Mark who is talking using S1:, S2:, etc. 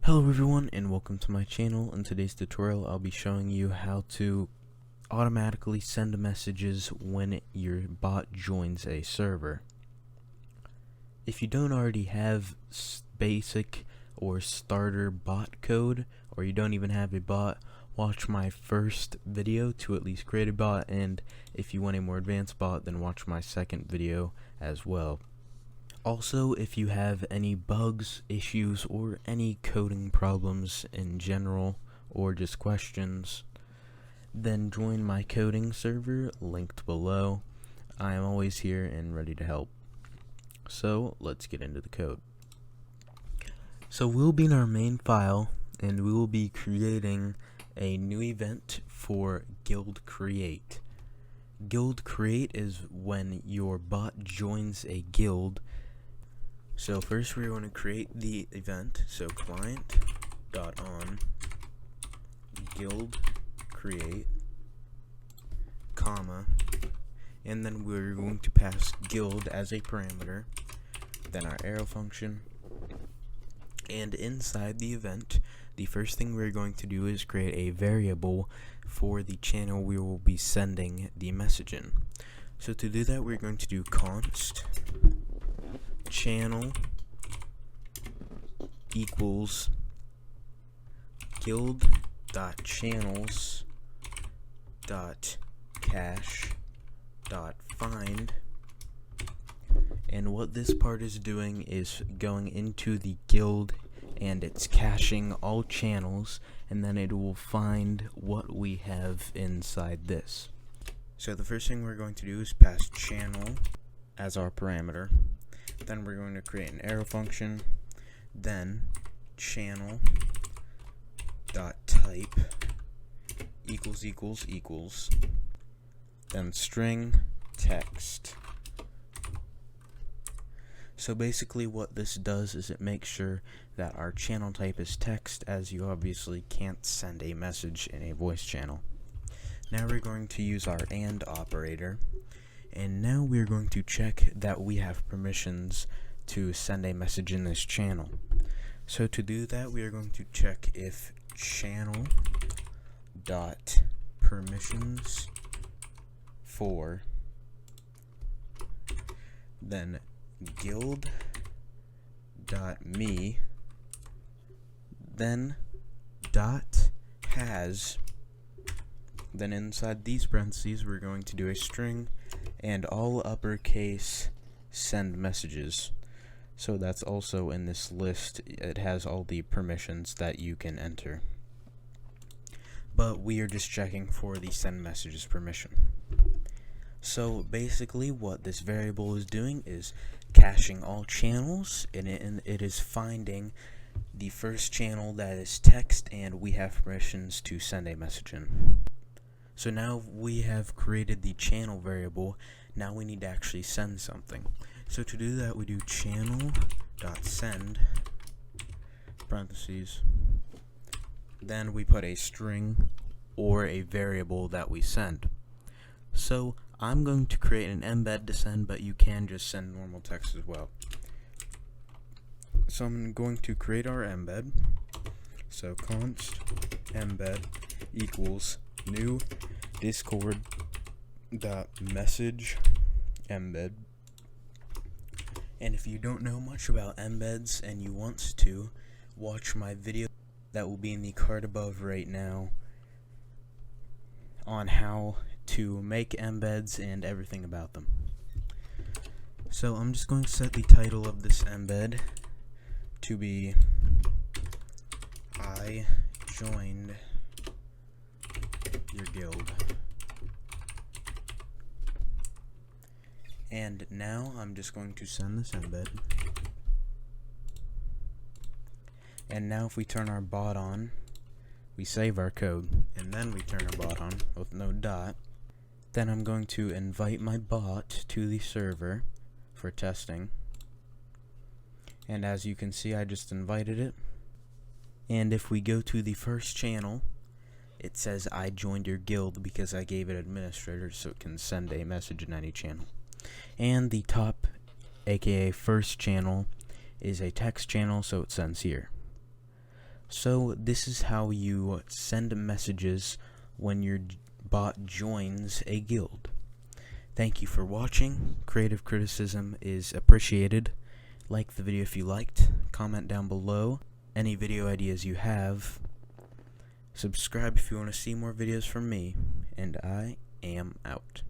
S1: Hello everyone and welcome to my channel. In today's tutorial I'll be showing you how to automatically send messages when your bot joins a server. If you don't already have basic or starter bot code, or you don't even have a bot, watch my first video to at least create a bot, and if you want a more advanced bot then watch my second video as well. Also, if you have any bugs, issues, or any coding problems in general, or just questions, then join my coding server linked below. I am always here and ready to help. So let's get into the code. So we'll be in our main file and we will be creating a new event for guild create. Guild create is when your bot joins a guild. So first we're going to create the event, so client.on guild create, comma, and then we're going to pass guild as a parameter, then our arrow function, and inside the event, the first thing we're going to do is create a variable for the channel we will be sending the message in. So to do that, we're going to do const channel equals guild.channels.cache.find, and what this part is doing is going into the guild and it's caching all channels, and then it will find what we have inside this. So the first thing we're going to do is pass channel as our parameter. Then we're going to create an arrow function, then channel dot type equals, then string text. So basically what this does is it makes sure that our channel type is text, as you obviously can't send a message in a voice channel. Now we're going to use our AND operator. And now we're going to check that we have permissions to send a message in this channel. So to do that, we are going to check if channel.permissions for, then guild.me, then .has, then inside these parentheses we're going to do a string and all uppercase send messages. So that's also in this list. It has all the permissions that you can enter, but we are just checking for the send messages permission. So basically what this variable is doing is caching all channels, and it is finding the first channel that is text and we have permissions to send a message in. So now we have created the channel variable. Now we need to actually send something. So to do that, we do channel.send parentheses, then we put a string or a variable that we send. So I'm going to create an embed to send, but you can just send normal text as well. So I'm going to create our embed. So const embed equals new discord.message embed. And if you don't know much about embeds and you want to, watch my video that will be in the card above right now on how to make embeds and everything about them. So I'm just going to set the title of this embed to be I joined your guild. And now I'm just going to send this embed. And now if we turn our bot on, we save our code, and then we turn our bot on with no dot. Then I'm going to invite my bot to the server for testing. And as you can see, I just invited it. And if we go to the first channel, it says I joined your guild because I gave it administrator so it can send a message in any channel. And the top, aka first channel, is a text channel, so it sends here. So this is how you send messages when your bot joins a guild. Thank you for watching. Creative criticism is appreciated. Like the video if you liked. Comment down below any video ideas you have. Subscribe if you want to see more videos from me. And I am out.